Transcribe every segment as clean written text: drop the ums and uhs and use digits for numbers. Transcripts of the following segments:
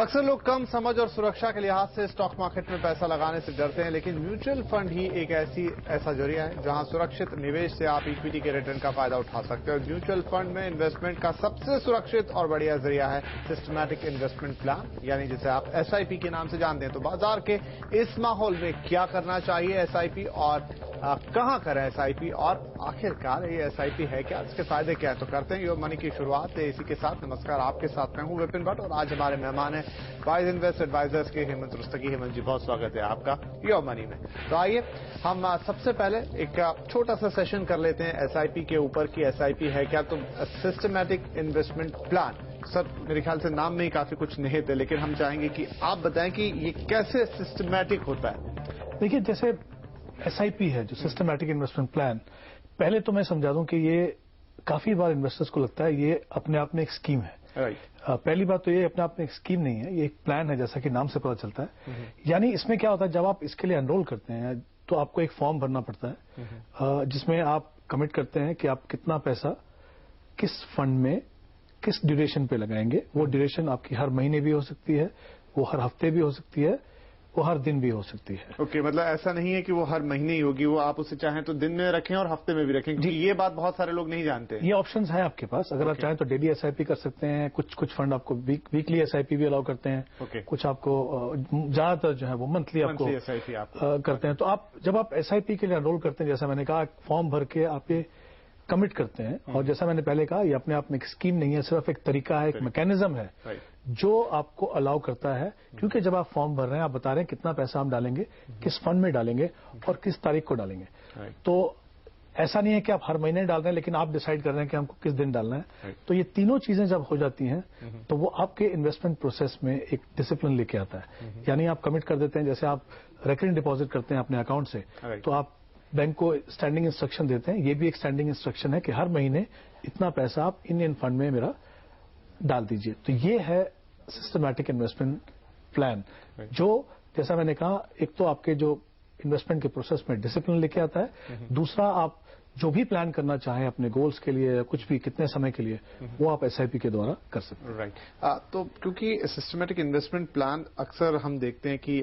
अक्सर लोग कम समझ और सुरक्षा के लिहाज से स्टॉक मार्केट में पैसा लगाने से डरते हैं, लेकिन म्यूचुअल फंड ही एक ऐसा जरिया है जहां सुरक्षित निवेश से आप इक्विटी के रिटर्न का फायदा उठा सकते हैं। और म्यूचुअल फंड में इन्वेस्टमेंट का सबसे सुरक्षित और बढ़िया जरिया है सिस्टमैटिक इन्वेस्टमेंट प्लान, यानी जिसे आप एसआईपी के नाम से जानते हैं। तो बाजार के इस माहौल में क्या करना चाहिए एसआईपी और कहां करें एसआईपी और आखिरकार ये एसआईपी है क्या, इसके फायदे क्या है। तो करते हैं योर मनी की शुरुआत इसी के साथ। नमस्कार, आपके साथ मैं हूं विपिन भट्ट और आज हमारे मेहमान हैं वाइज इन्वेस्ट एडवाइजर्स के हेमंत रुस्तगी। हेमंत जी, बहुत स्वागत है आपका योर मनी में। तो आइए हम सबसे पहले एक छोटा सा सेशन कर लेते हैं एसआईपी के ऊपर कि एसआईपी है क्या। तो सिस्टमैटिक इन्वेस्टमेंट प्लान, सर मेरे ख्याल से नाम में ही काफी कुछ निहित है, लेकिन हम चाहेंगे कि आप बताएं कि ये कैसे सिस्टमैटिक होता है। देखिए, जैसे एसआईपी है जो सिस्टमैटिक इन्वेस्टमेंट प्लान, पहले तो मैं समझा दूं कि ये काफी बार इन्वेस्टर्स को लगता है ये अपने आप में एक स्कीम है। पहली बात तो ये अपने आप में एक स्कीम नहीं है, ये एक प्लान है, जैसा कि नाम से पता चलता है। यानी इसमें क्या होता है, जब आप इसके लिए एनरोल करते हैं तो आपको एक फॉर्म भरना पड़ता है जिसमें आप कमिट करते हैं कि आप कितना पैसा किस फंड में किस ड्यूरेशन पे लगाएंगे। वो ड्यूरेशन आपकी हर महीने भी हो सकती है, वो हर हफ्ते भी हो सकती है, वो हर दिन भी हो सकती है। ओके, मतलब ऐसा नहीं है कि वो हर महीने ही होगी, वो आप उसे चाहें तो दिन में रखें और हफ्ते में भी रखें, क्योंकि ये बात बहुत सारे लोग नहीं जानते। ये ऑप्शंस है आपके पास। अगर आप चाहें तो डेली एसआईपी कर सकते हैं, कुछ फंड आपको वीकली एसआईपी भी अलाउ करते हैं, कुछ आपको ज्यादातर जो है वो मंथली आपको एसआईपी करते हैं। तो आप जब आप एसआईपी के लिए एनरोल करते हैं, जैसा मैंने कहा, फॉर्म भर के आप ये कमिट करते हैं। और जैसा मैंने पहले कहा, ये अपने आप में एक स्कीम नहीं है, सिर्फ एक तरीका है, एक मैकेनिज्म है जो आपको अलाउ करता है। क्योंकि जब आप फॉर्म भर रहे हैं, आप बता रहे हैं कितना पैसा हम डालेंगे, किस फंड में डालेंगे और किस तारीख को डालेंगे। तो ऐसा नहीं है कि आप हर महीने डाल रहे हैं, लेकिन आप डिसाइड कर रहे हैं कि हमको किस दिन डालना है। तो ये तीनों चीजें जब हो जाती हैं तो वो आपके इन्वेस्टमेंट प्रोसेस में एक डिसिप्लिन लेके आता है। यानी आप कमिट कर देते हैं, जैसे आप रेकरिंग डिपॉजिट करते हैं अपने अकाउंट से, तो आप बैंक को स्टैंडिंग इंस्ट्रक्शन देते हैं। ये भी एक स्टैंडिंग इंस्ट्रक्शन है कि हर महीने इतना पैसा आप इन फंड में मेरा डाल दीजिए। तो ये है सिस्टमैटिक इन्वेस्टमेंट प्लान, जो जैसा मैंने कहा, एक तो आपके जो इन्वेस्टमेंट के प्रोसेस में डिसिप्लिन लेके आता है, दूसरा आप जो भी प्लान करना चाहें अपने गोल्स के लिए या कुछ भी कितने समय के लिए, वो आप एसआईपी के द्वारा कर सकते हैं। राइट। तो क्योंकि सिस्टमैटिक इन्वेस्टमेंट प्लान अक्सर हम देखते हैं कि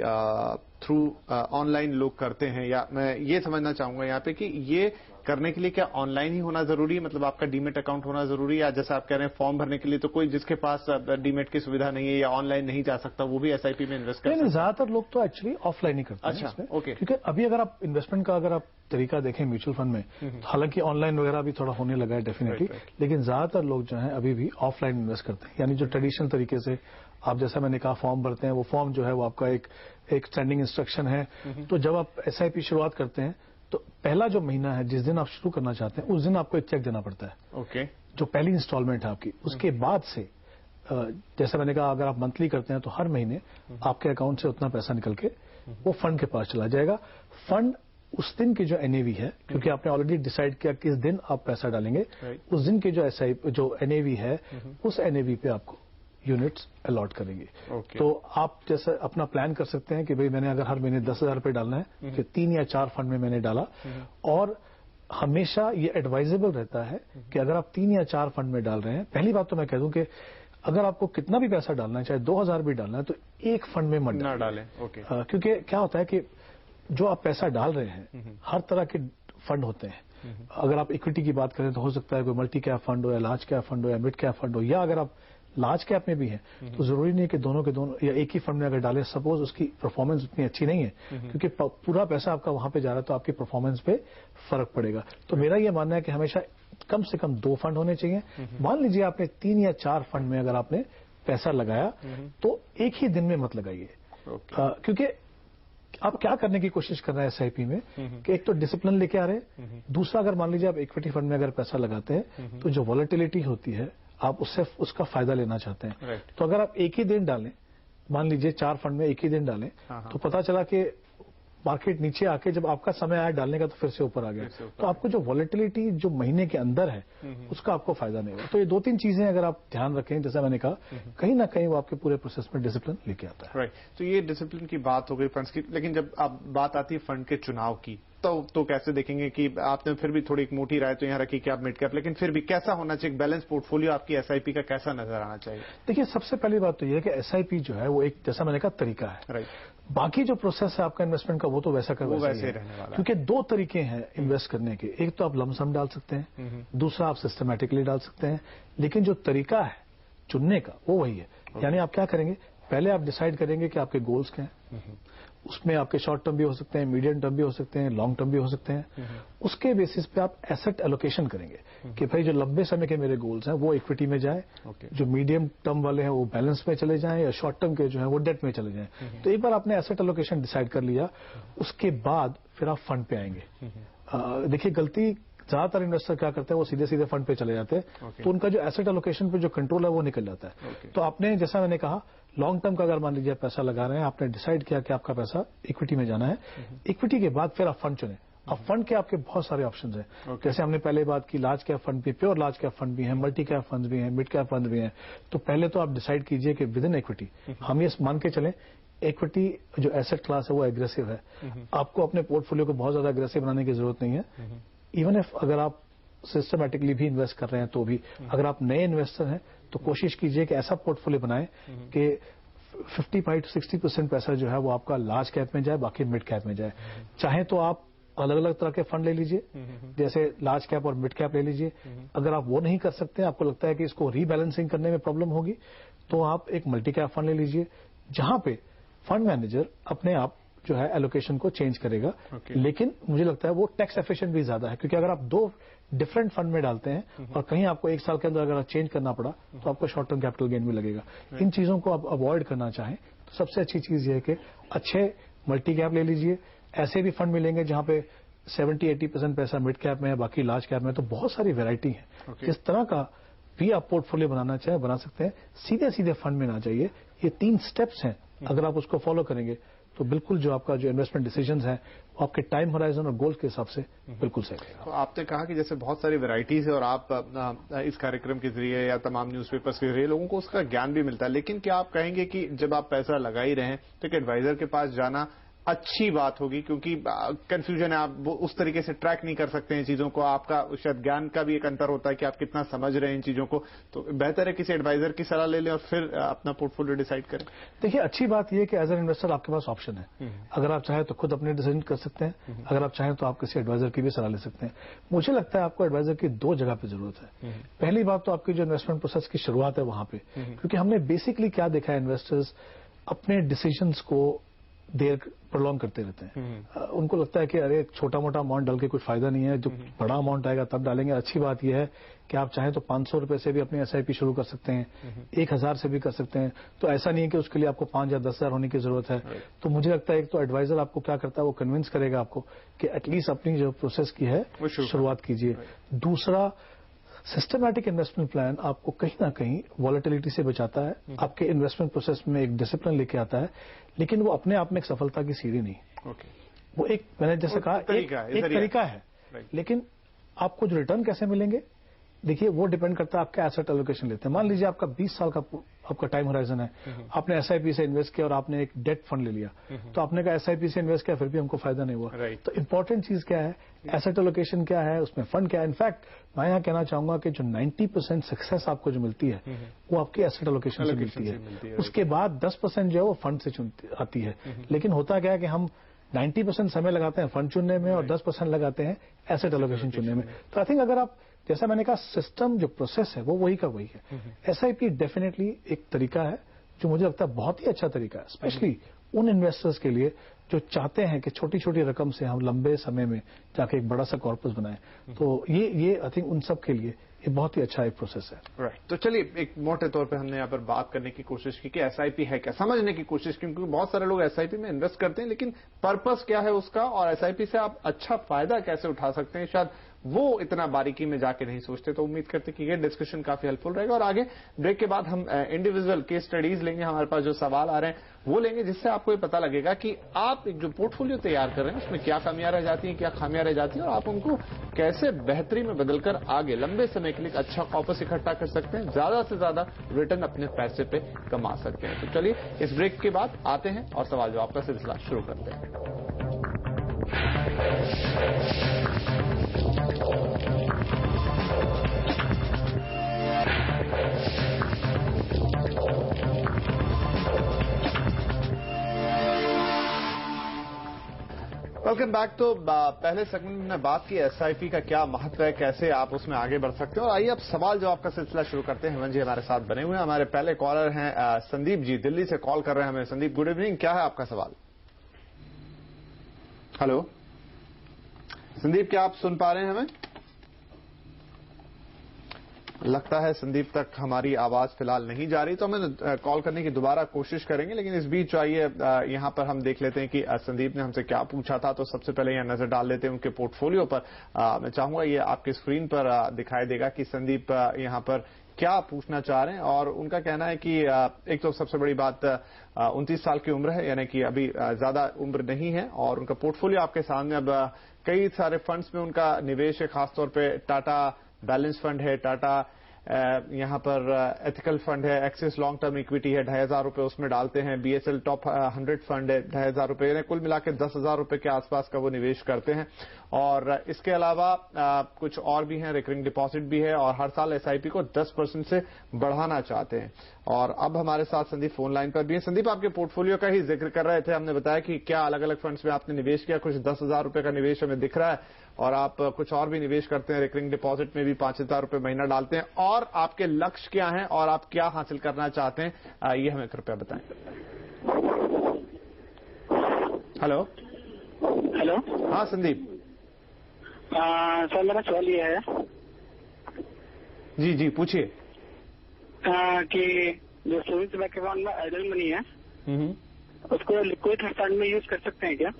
थ्रू ऑनलाइन लोग करते हैं, या मैं ये समझना चाहूंगा यहाँ पे कि ये करने के लिए क्या ऑनलाइन ही होना जरूरी है, मतलब आपका डीमेट अकाउंट होना जरूरी है, या जैसा आप कह रहे हैं फॉर्म भरने के लिए तो कोई जिसके पास डीमेट की सुविधा नहीं है या ऑनलाइन नहीं जा सकता वो भी एसआईपी में इन्वेस्ट कर सकता है? ज्यादातर लोग तो एक्चुअली ऑफलाइन ही करते हैं। अच्छा, ओके। क्योंकि अभी अगर आप इन्वेस्टमेंट का अगर आप तरीका देखें म्यूचुअल फंड में, तो हालांकि ऑनलाइन वगैरह भी थोड़ा होने लगा है डेफिनेटली, लेकिन ज्यादातर लोग जो है अभी भी ऑफलाइन इन्वेस्ट करते हैं। यानी जो ट्रेडिशनल तरीके से आप, जैसा मैंने कहा, फॉर्म भरते हैं, वो फॉर्म जो है वो आपका एक स्टैंडिंग इंस्ट्रक्शन है। तो जब आप एसआईपी शुरुआत करते हैं तो पहला जो महीना है, जिस दिन आप शुरू करना चाहते हैं, उस दिन आपको एक चेक देना पड़ता है। ओके। जो पहली इंस्टॉलमेंट है आपकी, उसके बाद से जैसा मैंने कहा, अगर आप मंथली करते हैं तो हर महीने आपके अकाउंट से उतना पैसा निकल के वो फंड के पास चला जाएगा। फंड उस दिन की जो एनएवी है, क्योंकि आपने ऑलरेडी डिसाइड किया किस दिन आप पैसा डालेंगे, उस दिन की जो एनएवी है, उस एनएवी पे आपको यूनिट्स अलॉट करेंगे। तो आप जैसे अपना प्लान कर सकते हैं कि भाई मैंने अगर हर महीने 10,000 रुपये डालना है, तो 3 या 4 फंड में मैंने डाला। और हमेशा ये एडवाइजेबल रहता है कि अगर आप 3 या 4 फंड में डाल रहे हैं, पहली बात तो मैं कह दूं कि अगर आपको कितना भी पैसा डालना है, चाहे 2,000 भी डालना है, तो एक फंड में मत डालें। क्योंकि क्या होता है कि जो आप पैसा डाल रहे हैं, हर तरह के फंड होते हैं। अगर आप इक्विटी की बात करें तो हो सकता है कोई मल्टी कैप फंड हो, या लार्ज कैप फंड हो, या मिड कैप फंड हो, या अगर आप लार्ज कैप में भी है तो जरूरी नहीं है कि दोनों के दोनों या एक ही फंड में अगर डालें, सपोज उसकी परफॉर्मेंस उतनी अच्छी नहीं है, क्योंकि पूरा पैसा आपका वहां पे जा रहा है, तो आपकी परफॉर्मेंस पे फर्क पड़ेगा। तो मेरा ये मानना है कि हमेशा कम से कम 2 फंड होने चाहिए। मान लीजिए आपने 3 या 4 फंड में अगर आपने पैसा लगाया, तो एक ही दिन में मत लगाइए। क्योंकि आप क्या करने की कोशिश कर रहे हैं एसआईपी में, कि एक तो डिसिप्लिन लेके आ रहे हैं, दूसरा अगर मान लीजिए आप इक्विटी फंड में अगर पैसा लगाते हैं तो जो वॉलेटिलिटी होती है आप उसका फायदा लेना चाहते हैं। तो अगर आप एक ही दिन डालें, मान लीजिए 4 फंड में एक ही दिन डालें, तो पता चला कि मार्केट नीचे आके जब आपका समय आया डालने का तो फिर से ऊपर आ गया, तो आपको जो वॉलेटिलिटी जो महीने के अंदर है उसका आपको फायदा नहीं होगा। तो ये 2-3 चीजें अगर आप ध्यान रखें, जैसा मैंने कहा, कहीं ना कहीं वो आपके पूरे प्रोसेस में डिसिप्लिन लेके आता है। राइट। तो ये डिसिप्लिन की बात हो गई फंड्स की, लेकिन जब आप बात आती है फंड के चुनाव की, तो कैसे देखेंगे कि आपने फिर भी थोड़ी एक मोटी राय तो यहाँ रखी कि आप मिड कैप, लेकिन फिर भी कैसा होना चाहिए बैलेंस पोर्टफोलियो आपकी एसआईपी का कैसा नजर आना चाहिए? देखिए, सबसे पहली बात तो ये है कि एसआईपी जो है वो एक, जैसा मैंने कहा, तरीका है। राइट। बाकी जो प्रोसेस है आपका इन्वेस्टमेंट का वो तो वैसा का वैसे ही रहने वाला, क्योंकि दो तरीके हैं इन्वेस्ट करने के। एक तो आप लमसम डाल सकते हैं, दूसरा आप सिस्टमैटिकली डाल सकते हैं, लेकिन जो तरीका है चुनने का वो वही है। यानी आप क्या करेंगे, पहले आप डिसाइड करेंगे कि आपके गोल्स क्या हैं। उसमें आपके शॉर्ट टर्म भी हो सकते हैं, मीडियम टर्म भी हो सकते हैं, लॉन्ग टर्म भी हो सकते हैं। उसके बेसिस पे आप एसेट एलोकेशन करेंगे कि भाई जो लंबे समय के मेरे गोल्स हैं वो इक्विटी में जाए, जो मीडियम टर्म वाले हैं वो बैलेंस में चले जाएं, या शॉर्ट टर्म के जो है वो डेट में चले जाएं। तो एक बार आपने एसेट एलोकेशन डिसाइड कर लिया, उसके बाद फिर आप फंड पे आएंगे। देखिए, गलती ज्यादातर इन्वेस्टर क्या करते हैं, वो सीधे सीधे फंड पे चले जाते हैं, तो उनका जो एसेट एलोकेशन पे जो कंट्रोल है वो निकल जाता है। तो आपने, जैसा मैंने कहा, लॉन्ग टर्म का अगर मान लीजिए पैसा लगा रहे हैं, आपने डिसाइड किया कि आपका पैसा इक्विटी में जाना है, इक्विटी के बाद फिर आप फंड चुने। अब फंड के आपके बहुत सारे ऑप्शंस हैं। जैसे हमने पहले बात की, लार्ज कैप फंड भी, प्योर लार्ज कैप फंड भी है, मल्टी कैप फंड भी है, मिड कैप फंड भी है। तो पहले तो आप डिसाइड कीजिए कि विद इन इक्विटी, हम ये मान के चलें इक्विटी जो एसेट क्लास है वो एग्रेसिव है। आपको अपने पोर्टफोलियो को बहुत ज्यादा एग्रेसिव बनाने की जरूरत नहीं है। इवन इफ अगर आप सिस्टमैटिकली भी इन्वेस्ट कर रहे हैं तो भी, अगर आप नए इन्वेस्टर हैं तो कोशिश कीजिए कि ऐसा पोर्टफोलियो बनाएं कि 55 to 60% पैसा जो है वो आपका लार्ज कैप में जाए, बाकी मिड कैप में जाए। चाहे तो आप अलग अलग तरह के फंड ले लीजिए, जैसे लार्ज कैप और मिड कैप ले लीजिए। अगर आप वो नहीं कर सकते, आपको लगता है कि इसको रीबैलेंसिंग करने में प्रॉब्लम होगी, तो आप एक मल्टी कैप फंड ले लीजिए, जहां पे फंड मैनेजर अपने आप जो है एलोकेशन को चेंज करेगा। लेकिन मुझे लगता है वो टैक्स एफिशिएंट भी ज्यादा है, क्योंकि अगर आप दो डिफरेंट फंड में डालते हैं और कहीं आपको एक साल के अंदर अगर चेंज करना पड़ा तो आपको शॉर्ट टर्म कैपिटल गेन भी लगेगा। इन चीजों को आप अवॉइड करना चाहें तो सबसे अच्छी चीज ये है कि अच्छे मल्टी कैप ले लीजिए। ऐसे भी फंड मिलेंगे जहां पे 70-80% पैसा मिड कैप में है, बाकी लार्ज कैप में। तो बहुत सारी वेरायटी है। जिस तरह का भी आप पोर्टफोलियो बनाना चाहें बना सकते हैं। सीधे सीधे फंड में ना जाइए। ये 3 स्टेप्स हैं, अगर आप उसको फॉलो करेंगे तो बिल्कुल जो आपका जो इन्वेस्टमेंट डिसीजंस हैं वो आपके टाइम होराइजन और गोल्स के हिसाब से बिल्कुल सही है। तो आपने कहा कि जैसे बहुत सारी वैरायटीज है और आप इस कार्यक्रम के जरिए या तमाम न्यूज़पेपर्स के जरिए लोगों को उसका ज्ञान भी मिलता है, लेकिन क्या आप कहेंगे कि जब आप पैसा लगा ही रहे हैं तो एक एडवाइजर के पास जाना अच्छी बात होगी, क्योंकि कंफ्यूजन है, आप उस तरीके से ट्रैक नहीं कर सकते हैं चीजों को, आपका शायद ज्ञान का भी एक अंतर होता है कि आप कितना समझ रहे हैं इन चीजों को, तो बेहतर है किसी एडवाइजर की सलाह ले लें और फिर अपना पोर्टफोलियो डिसाइड करें। देखिए, अच्छी बात यह है कि एज एन इन्वेस्टर आपके पास ऑप्शन है। अगर आप चाहें तो खुद अपने डिसीजन कर सकते हैं, अगर आप चाहें तो आप किसी एडवाइजर की भी सलाह ले सकते हैं। मुझे लगता है आपको एडवाइजर की 2 जगह पे जरूरत है। पहली बात तो आपकी जो इन्वेस्टमेंट प्रोसेस की शुरुआत है वहां पे, क्योंकि हमने बेसिकली क्या देखा है, इन्वेस्टर्स अपने डिसीजंस को देर प्रोलॉन्ग करते रहते हैं। उनको लगता है कि अरे छोटा मोटा अमाउंट डाल के कुछ फायदा नहीं है, जो बड़ा अमाउंट आएगा तब डालेंगे। अच्छी बात यह है कि आप चाहें तो 500 रुपए से भी अपनी एसआईपी शुरू कर सकते हैं, 1000 से भी कर सकते हैं। तो ऐसा नहीं है कि उसके लिए आपको 5 या 10,000 होने की जरूरत है। तो मुझे लगता है एक तो एडवाइजर आपको क्या करता है, वो कन्विंस करेगा आपको कि एटलीस्ट अपनी जो प्रोसेस की है शुरुआत कीजिए। दूसरा, सिस्टमैटिक इन्वेस्टमेंट प्लान आपको कहीं ना कहीं वॉलेटिलिटी से बचाता है, आपके इन्वेस्टमेंट प्रोसेस में एक डिसिप्लिन लेके आता है, लेकिन वो अपने आप में एक सफलता की सीढ़ी नहीं। वो एक, मैंने जैसे कहा, एक तरीका है। लेकिन आपको जो रिटर्न कैसे मिलेंगे, देखिए वो डिपेंड करता है आपका एसेट एलोकेशन लेते हैं। मान लीजिए आपका 20 साल का आपका टाइम होराइजन है, आपने एसआईपी से इन्वेस्ट किया और आपने एक डेट फंड ले लिया, तो आपने कहा एसआईपी से इन्वेस्ट किया फिर भी हमको फायदा नहीं हुआ। तो इंपॉर्टेंट चीज क्या है, एसेट एलोकेशन क्या है, उसमें फंड क्या है। इनफैक्ट मैं यहां कहना चाहूंगा कि जो 90% सक्सेस आपको जो मिलती है वो आपकी एसेट एलोकेशन से मिलती है। उसके बाद 10% जो है वो फंड से आती है। लेकिन होता क्या है कि हम 90% समय लगाते हैं फंड चुनने में और 10% लगाते हैं एसेट एलोकेशन चुनने में। तो आई थिंक अगर आप, जैसा मैंने कहा, सिस्टम जो प्रोसेस है वो वही का वही है। एसआईपी डेफिनेटली एक तरीका है जो मुझे लगता है बहुत ही अच्छा तरीका है, स्पेशली उन इन्वेस्टर्स के लिए जो चाहते हैं कि छोटी छोटी रकम से हम लंबे समय में जाके एक बड़ा सा कॉर्पस बनाएं। तो ये आई थिंक उन सब के लिए ये बहुत ही अच्छा एक प्रोसेस है। राइट। तो चलिए एक मोटे तौर पे हमने यहाँ पर बात करने की कोशिश की कि एसआईपी है क्या, समझने की कोशिश की, क्योंकि बहुत सारे लोग एसआईपी में इन्वेस्ट करते हैं लेकिन पर्पस क्या है उसका और एसआईपी से आप अच्छा फायदा कैसे उठा सकते हैं, शायद वो इतना बारीकी में जाके नहीं सोचते। तो उम्मीद करते कि ये डिस्कशन काफी हेल्पफुल रहेगा। और आगे ब्रेक के बाद हम इंडिविजुअल केस स्टडीज लेंगे, हमारे पास जो सवाल आ रहे हैं वो लेंगे, जिससे आपको ये पता लगेगा कि आप एक जो पोर्टफोलियो तैयार कर रहे हैं उसमें क्या कमियां रह जाती हैं, क्या खामियां रह जाती हैं और आप उनको कैसे बेहतरी में बदलकर आगे लंबे समय के लिए अच्छा कॉर्पस इकट्ठा कर सकते हैं, ज्यादा से ज्यादा रिटर्न अपने पैसे पे कमा सकते हैं। तो चलिए इस ब्रेक के बाद आते हैं और सवाल जवाब का सिलसिला शुरू करते हैं। Welcome back. तो पहले सेगमेंट में बात की एसआईपी का क्या महत्व है, कैसे आप उसमें आगे बढ़ सकते हो। और आइए अब सवाल जवाब का सिलसिला शुरू करते हैं। हेमंत जी हमारे साथ बने हुए हैं। हमारे पहले कॉलर हैं संदीप जी, दिल्ली से कॉल कर रहे हैं हमें। संदीप, गुड इवनिंग, क्या है आपका सवाल? हेलो संदीप, क्या आप सुन पा रहे हैं हमें? लगता है संदीप तक हमारी आवाज फिलहाल नहीं जा रही, तो हमें कॉल करने की दोबारा कोशिश करेंगे। लेकिन इस बीच आइए यहां पर हम देख लेते हैं कि संदीप ने हमसे क्या पूछा था। तो सबसे पहले यहां नजर डाल लेते हैं उनके पोर्टफोलियो पर। मैं चाहूंगा ये आपकी स्क्रीन पर दिखाई देगा कि संदीप यहां पर क्या पूछना चाह रहे हैं। और उनका कहना है कि एक तो सबसे बड़ी बात 29 साल की उम्र है, यानी कि अभी ज्यादा उम्र नहीं है। और उनका पोर्टफोलियो आपके सामने, अब कई सारे फंड्स में उनका निवेश है, खासतौर पर टाटा बैलेंस फंड है, टाटा यहां पर एथिकल फंड है, एक्सिस लॉन्ग टर्म इक्विटी है, 2,500 रुपए उसमें डालते हैं, बीएसएल टॉप 100 फंड है, 2,500 रुपए, यानी कुल मिलाकर 10,000 रुपए के आसपास का वो निवेश करते हैं। और इसके अलावा कुछ और भी हैं, रिकरिंग डिपॉजिट भी है, और हर साल एसआईपी को 10% से बढ़ाना चाहते हैं। और अब हमारे साथ संदीप फोन लाइन पर भी है। संदीप, आपके पोर्टफोलियो का ही जिक्र कर रहे थे, हमने बताया कि क्या अलग अलग फंड्स में आपने निवेश किया। कुछ 10,000 रुपए का निवेश हमें दिख रहा है, और आप कुछ और भी निवेश करते हैं, रिकरिंग डिपॉजिट में भी 5,000 रुपए महीना डालते हैं। और आपके लक्ष्य क्या हैं और आप क्या हासिल करना चाहते हैं, ये हमें कृपया बताएं। Hello hello. हाँ संदीप। सर मेरा सवाल ये है। जी जी पूछिए। कि जो सेविंग्स बैंक अकाउंट में आइडल मनी है उसको लिक्विड फंड में यूज कर सकते हैं क्या?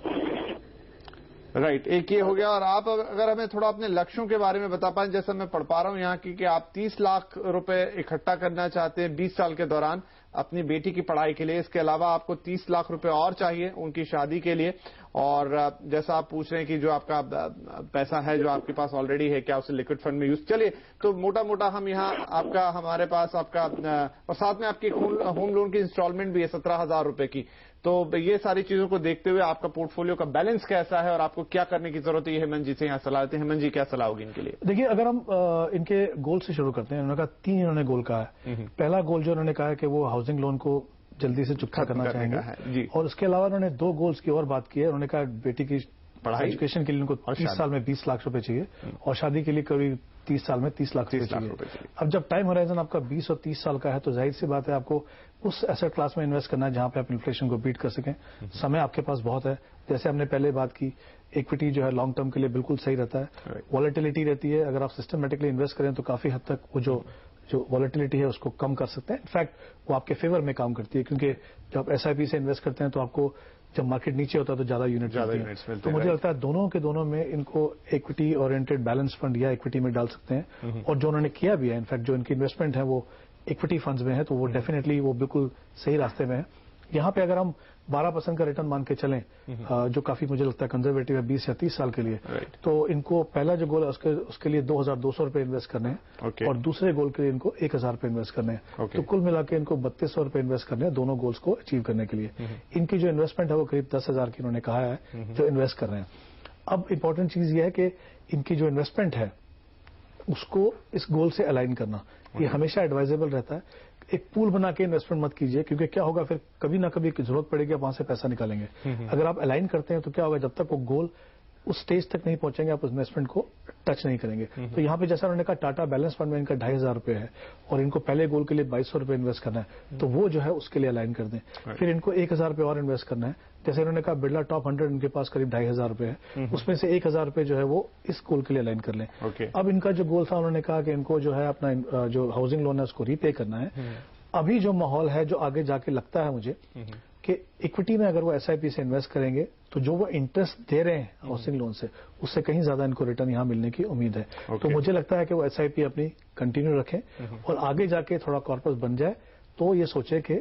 राइट, एक ये हो गया। और आप अगर हमें थोड़ा अपने लक्ष्यों के बारे में बता पाएं, जैसा मैं पढ़ पा रहा हूं यहाँ की कि आप 30 लाख रुपए इकट्ठा करना चाहते हैं 20 साल के दौरान अपनी बेटी की पढ़ाई के लिए। इसके अलावा आपको 30 लाख रुपए और चाहिए उनकी शादी के लिए। और जैसा आप पूछ रहे हैं कि जो आपका पैसा है जो आपके पास ऑलरेडी है, क्या उसे लिक्विड फंड में यूज। चलिए, तो मोटा मोटा हम यहाँ आपका, हमारे पास आपका, और साथ में आपकी होम लोन की इंस्टॉलमेंट भी है 17,000 रुपए की। तो ये सारी चीजों को देखते हुए आपका पोर्टफोलियो का बैलेंस कैसा है और आपको क्या करने की जरूरत है, ये हेमंत जी से यहाँ सलाह देते हैं। हेमंत जी, क्या सलाह होगी इनके लिए? देखिए, अगर हम इनके गोल से शुरू करते हैं, उन्होंने कहा 3 इन्होंने गोल कहा है। पहला गोल जो उन्होंने कहा है कि वो हाउसिंग लोन को जल्दी से चुकता करना चाहेंगे। और उसके अलावा उन्होंने 2 गोल्स की और बात की है। उन्होंने कहा बेटी की पढ़ाई, एजुकेशन के लिए उनको 30 साल में 20 लाख रुपए चाहिए, और शादी के लिए करीब 30 साल में 30 लाख रुपए चाहिए। अब जब टाइम होराइजन आपका 20 और 30 साल का है, तो जाहिर सी बात है आपको उस एसेट क्लास में इन्वेस्ट करना है जहां पे आप इन्फ्लेशन को बीट कर सकें। समय आपके पास बहुत है। जैसे हमने पहले बात की, इक्विटी जो है लॉन्ग टर्म के लिए बिल्कुल सही रहता है, वॉलेटिलिटी रहती है। अगर आप सिस्टमेटिकली इन्वेस्ट करें तो काफी हद तक वो जो वॉलेटिलिटी है उसको कम कर सकते हैं। इनफैक्ट वो आपके फेवर में काम करती है, क्योंकि जब आप एसआईपी से इन्वेस्ट करते हैं तो आपको जब मार्केट नीचे होता है तो ज्यादा यूनिट मिलते हैं। तो मुझे लगता है दोनों के दोनों में इनको इक्विटी ओरिएंटेड बैलेंस फंड या इक्विटी में डाल सकते हैं। और जो उन्होंने किया भी है, इनफैक्ट जो इनकी इन्वेस्टमेंट है वो इक्विटी फंड्स में है, तो वो डेफिनेटली वो बिल्कुल सही रास्ते में है। यहाँ पे अगर हम 12% का रिटर्न मान के चलें, जो काफी मुझे लगता है कंजर्वेटिव है 20 या 30 साल के लिए, तो इनको पहला जो गोल है उसके लिए 2,200 रुपए इन्वेस्ट करने हैं, और दूसरे गोल के लिए इनको 1,000 रुपए इन्वेस्ट करने हैं। तो कुल मिला के इनको 3,200 रुपए इन्वेस्ट करने हैं दोनों गोल्स को अचीव करने के लिए। इनकी जो इन्वेस्टमेंट है वो करीब 10,000 की उन्होंने कहा है जो इन्वेस्ट कर रहे हैं। अब इंपॉर्टेंट चीज ये है कि इनकी जो इन्वेस्टमेंट है उसको इस गोल से अलाइन करना, ये हमेशा एडवाइजेबल रहता है। एक पूल बना के इन्वेस्टमेंट मत कीजिए, क्योंकि क्या होगा फिर कभी ना कभी जरूरत पड़ेगी, आप वहां से पैसा निकालेंगे। अगर आप अलाइन करते हैं तो क्या होगा, जब तक वो गोल उस स्टेज तक नहीं पहुंचेंगे आप उस इन्वेस्टमेंट को टच नहीं करेंगे। तो यहाँ पे जैसा उन्होंने कहा टाटा बैलेंस फंड में इनका 2,500 रुपए है, और इनको पहले गोल के लिए 2,200 रुपए इन्वेस्ट करना है, तो वो जो है उसके लिए अलाइन कर दें। फिर इनको 1,000 रुपए और इन्वेस्ट करना है। जैसे उन्होंने कहा बिरला टॉप 100 इनके पास करीब 2,500 रुपए है, उसमें से 1,000 रुपए जो है वो इस गोल के लिए अलाइन कर लें। अब इनका जो गोल था, उन्होंने कहा कि इनको जो है अपना जो हाउसिंग लोन है उसको रीपे करना है। अभी जो माहौल है, जो आगे जाके लगता है मुझे कि इक्विटी में अगर वो एसआईपी से इन्वेस्ट करेंगे तो जो वो इंटरेस्ट दे रहे हैं हाउसिंग लोन से, उससे कहीं ज्यादा इनको रिटर्न यहां मिलने की उम्मीद है। तो मुझे लगता है कि वो एसआईपी अपनी कंटिन्यू रखें, और आगे जाके थोड़ा कॉर्पस बन जाए तो ये सोचे कि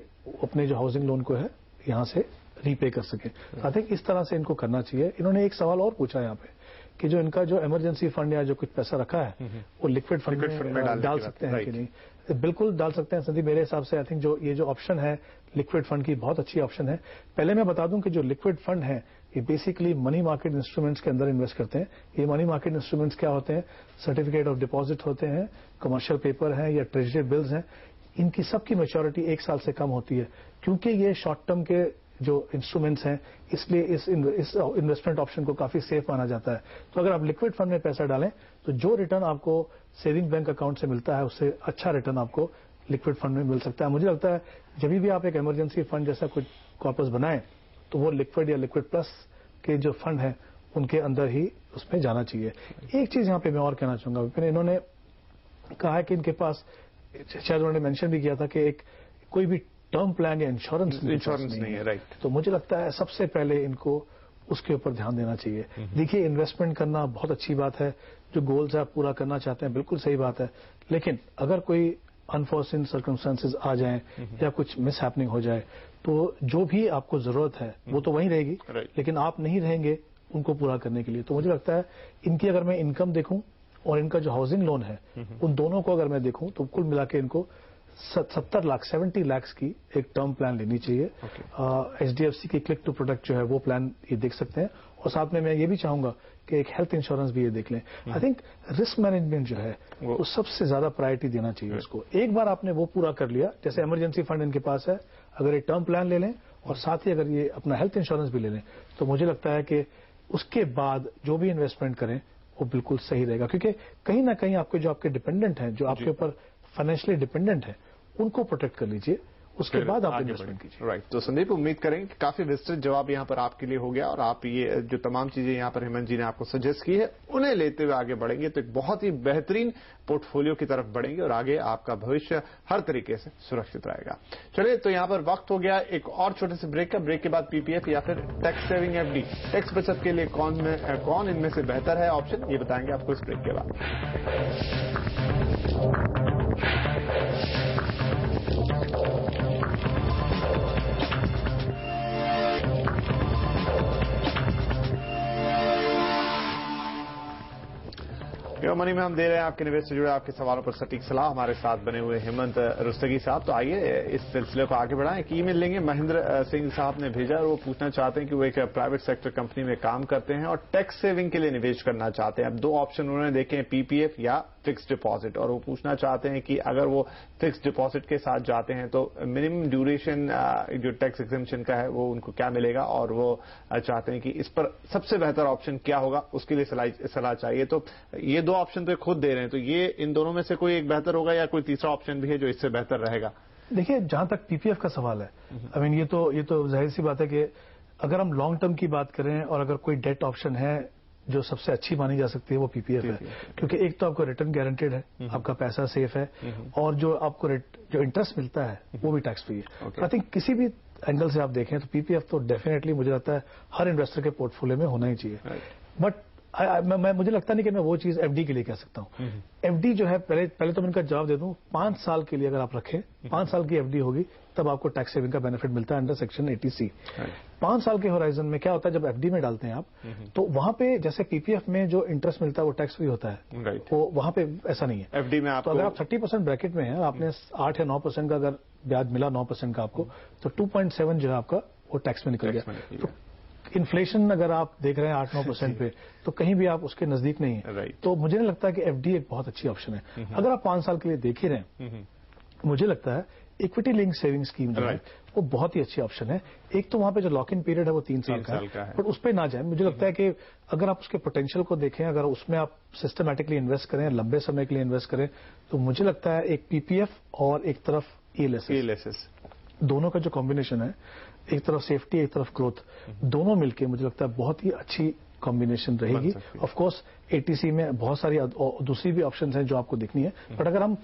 अपने जो हाउसिंग लोन को है यहां से रीपे कर सके। आई थिंक इस तरह से इनको करना चाहिए। इन्होंने एक सवाल और पूछा यहाँ पे कि जो इनका जो इमरजेंसी फंड या जो कुछ पैसा रखा है वो लिक्विड फंड में डाल सकते हैं कि नहीं। बिल्कुल डाल सकते हैं संदीप, मेरे हिसाब से आई थिंक जो ये जो ऑप्शन है लिक्विड फंड की बहुत अच्छी ऑप्शन है। पहले मैं बता दूं कि जो लिक्विड फंड है ये बेसिकली मनी मार्केट इंस्ट्रूमेंट्स के अंदर इन्वेस्ट करते हैं। ये मनी मार्केट इंस्ट्रूमेंट्स क्या होते हैं? सर्टिफिकेट ऑफ डिपॉजिट होते हैं, कमर्शियल पेपर हैं या ट्रेजरी बिल्स हैं। इनकी सबकी मैच्योरिटी 1 साल से कम होती है। क्योंकि ये शॉर्ट टर्म के जो इंस्ट्रूमेंट्स हैं इसलिए इस इन्वेस्टमेंट ऑप्शन को काफी सेफ माना जाता है। तो अगर आप लिक्विड फंड में पैसा डालें तो जो रिटर्न आपको सेविंग बैंक अकाउंट से मिलता है उससे अच्छा रिटर्न आपको लिक्विड फंड में मिल सकता है। मुझे लगता है जब भी आप एक इमरजेंसी फंड जैसा कुछ कॉर्पस बनाएं तो वो लिक्विड या लिक्विड प्लस के जो फंड हैं उनके अंदर ही उसमें जाना चाहिए। एक चीज यहां पे मैं और कहना चाहूंगा, इन्होंने कहा है कि इनके पास, शायद उन्होंने मेंशन भी किया था कि एक कोई भी टर्म प्लान या इंश्योरेंस नहीं है, राइट। तो मुझे लगता है सबसे पहले इनको उसके ऊपर ध्यान देना चाहिए। देखिए, इन्वेस्टमेंट करना बहुत अच्छी बात है, जो गोल्स आप पूरा करना चाहते हैं बिल्कुल सही बात है, लेकिन अगर कोई अनफॉर्चुनेट सर्कमस्टांसेस आ जाएं या कुछ मिस हैपनिंग हो जाए तो जो भी आपको जरूरत है वो तो वहीं रहेगी, लेकिन आप नहीं रहेंगे उनको पूरा करने के लिए। तो मुझे लगता है इनकी अगर मैं इनकम देखूं और इनका जो हाउसिंग लोन है उन दोनों को अगर मैं देखूं तो कुल मिला के इनको 70 लाख की एक टर्म प्लान लेनी चाहिए। HDFC की क्लिक टू प्रोडक्ट जो है वो प्लान ये देख सकते हैं, और साथ में मैं ये भी चाहूंगा कि एक हेल्थ इंश्योरेंस भी ये देख लें। आई थिंक रिस्क मैनेजमेंट जो है वो सबसे ज्यादा प्रायोरिटी देना चाहिए उसको। एक बार आपने वो पूरा कर लिया, जैसे इमरजेंसी फंड इनके पास है, अगर ये टर्म प्लान ले लें और साथ ही अगर ये अपना हेल्थ इंश्योरेंस भी ले लें तो मुझे लगता है कि उसके बाद जो भी इन्वेस्टमेंट करें वो बिल्कुल सही रहेगा। क्योंकि कहीं ना कहीं आपके जो आपके डिपेंडेंट हैं, जो आपके ऊपर फाइनेंशियली डिपेंडेंट है, उनको प्रोटेक्ट कर लीजिए, उसके बाद आप इन्वेस्टमेंट कीजिए। राइट। तो संदीप, उम्मीद करेंगे कि काफी विस्तृत जवाब यहां पर आपके लिए हो गया और आप ये जो तमाम चीजें यहां पर हेमंत जी ने आपको सजेस्ट की है उन्हें लेते हुए आगे बढ़ेंगे तो एक बहुत ही बेहतरीन पोर्टफोलियो की तरफ बढ़ेंगे और आगे आपका भविष्य हर तरीके से सुरक्षित रहेगा। चलिए, तो यहां पर वक्त हो गया एक और छोटे से ब्रेक का। ब्रेक के बाद PPF या फिर टैक्स सेविंग FD, टैक्स बचत के लिए कौन इनमें से बेहतर है ऑप्शन, ये बताएंगे आपको इस ब्रेक के बाद। मनी में हम दे रहे हैं आपके निवेश से जुड़े आपके सवालों पर सटीक सलाह। हमारे साथ बने हुए हेमंत रुस्तगी साहब। तो आइए इस सिलसिले को आगे बढ़ाएं। एक ईमेल लेंगे, महेंद्र सिंह साहब ने भेजा और वो पूछना चाहते हैं कि वो एक प्राइवेट सेक्टर कंपनी में काम करते हैं और टैक्स सेविंग के लिए निवेश करना चाहते हैं। अब 2 ऑप्शन उन्होंने देखे हैं, PPF या फिक्स डिपॉजिट, और वो पूछना चाहते हैं कि अगर वो फिक्स डिपॉजिट के साथ जाते हैं तो मिनिमम ड्यूरेशन जो टैक्स एग्जेम्पशन का है वो उनको क्या मिलेगा, और वो चाहते हैं कि इस पर सबसे बेहतर ऑप्शन क्या होगा, उसके लिए सलाह चाहिए। तो ये 2 ऑप्शन तो खुद दे रहे हैं, तो ये इन दोनों में से कोई एक बेहतर होगा या कोई तीसरा ऑप्शन भी है जो इससे बेहतर रहेगा? देखिए, जहां तक PPF का सवाल है, आई मीन ये तो जाहिर सी बात है कि अगर हम लॉन्ग टर्म की बात करें और अगर कोई डेट ऑप्शन है जो सबसे अच्छी मानी जा सकती है वो PPF है। क्योंकि एक तो आपको रिटर्न गारंटेड है, आपका पैसा सेफ है, और जो आपको जो इंटरेस्ट मिलता है वो भी टैक्स फ्री है। आई थिंक किसी भी एंगल से आप देखें तो PPF तो डेफिनेटली मुझे लगता है हर इन्वेस्टर के पोर्टफोलियो में होना ही चाहिए। बट मुझे लगता नहीं कि मैं वो चीज FD के लिए कह सकता हूँ। FD जो है, पहले तो मैं इनका जवाब दे दूं, 5 साल के लिए अगर आप रखें, 5 साल की FD होगी तब आपको टैक्स सेविंग का बेनिफिट मिलता है अंडर सेक्शन 80C। 5 साल के होराइजन में क्या होता है, जब FD में डालते हैं आप तो वहां पे जैसे PPF में जो इंटरेस्ट मिलता है वो टैक्स फ्री होता है, वो वहां पे ऐसा नहीं है। FD में आपको, तो अगर आप 30% ब्रैकेट में है, आपने 8 या 9% का अगर ब्याज मिला 9% का आपको, तो 2.7 जो है आपका वो टैक्स में निकल गया। तो इन्फ्लेशन अगर आप देख रहे हैं 8-9% पे, तो कहीं भी आप उसके नजदीक नहीं है। तो मुझे नहीं लगता कि FD एक बहुत अच्छी ऑप्शन है। अगर आप 5 साल के लिए देख ही रहे हैं, मुझे लगता है इक्विटी लिंक सेविंग स्कीम जो है वो बहुत ही अच्छी ऑप्शन है। एक तो वहां पे जो लॉक इन पीरियड है वो 3 साल का है, बट उस पर ना जाए। मुझे लगता है कि अगर आप उसके पोटेंशियल को देखें, अगर उसमें आप सिस्टमैटिकली इन्वेस्ट करें, लंबे समय के लिए इन्वेस्ट करें, तो मुझे लगता है एक PPF और एक तरफ ELSS दोनों का जो कॉम्बिनेशन है, एक तरफ सेफ्टी एक तरफ ग्रोथ, दोनों मिलके मुझे लगता है बहुत ही अच्छी कॉम्बिनेशन रहेगी। ऑफ कोर्स 80C में बहुत सारी दूसरी भी ऑप्शंस हैं जो आपको देखनी है, बट अगर हम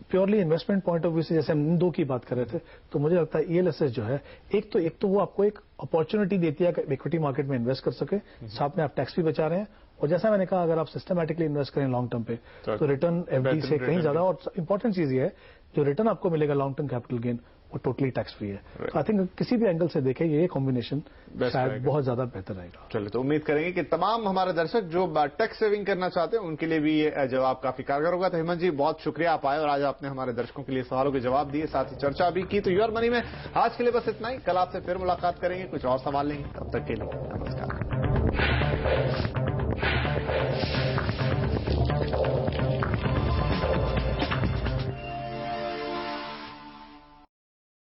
purely investment point of view से जैसे हम इन 2 की बात कर रहे थे, तो मुझे लगता है ELSS जो है, एक तो वो आपको एक अपॉर्चुनिटी देती है कि इक्विटी मार्केट में इन्वेस्ट कर सके, साथ में आप टैक्स भी बचा रहे हैं, और जैसा मैंने कहा अगर आप सिस्टमैटिकली इन्वेस्ट करें लॉन्ग टर्म पे तो रिटर्न FD से कहीं ज्यादा, और इंपॉर्टेंट चीज ये है जो रिटर्न आपको मिलेगा लॉन्ग टर्म कैपिटल गेन वो टोटली टैक्स फ्री है। तो आई थिंक किसी भी एंगल से देखें ये कॉम्बिनेशन शायद बहुत ज्यादा बेहतर रहेगा। चलिए, तो उम्मीद करेंगे कि तमाम हमारे दर्शक जो टैक्स सेविंग करना चाहते हैं उनके लिए भी ये जवाब काफी कारगर होगा। तो हेमंत जी, बहुत शुक्रिया आप आए और आज आपने हमारे दर्शकों के लिए सवालों के जवाब दिए, साथ ही चर्चा भी की। तो योर मनी में आज के लिए बस इतना ही। कल आपसे फिर मुलाकात करेंगे, कुछ और सवाल लेंगे। तब तक के लिए नमस्कार।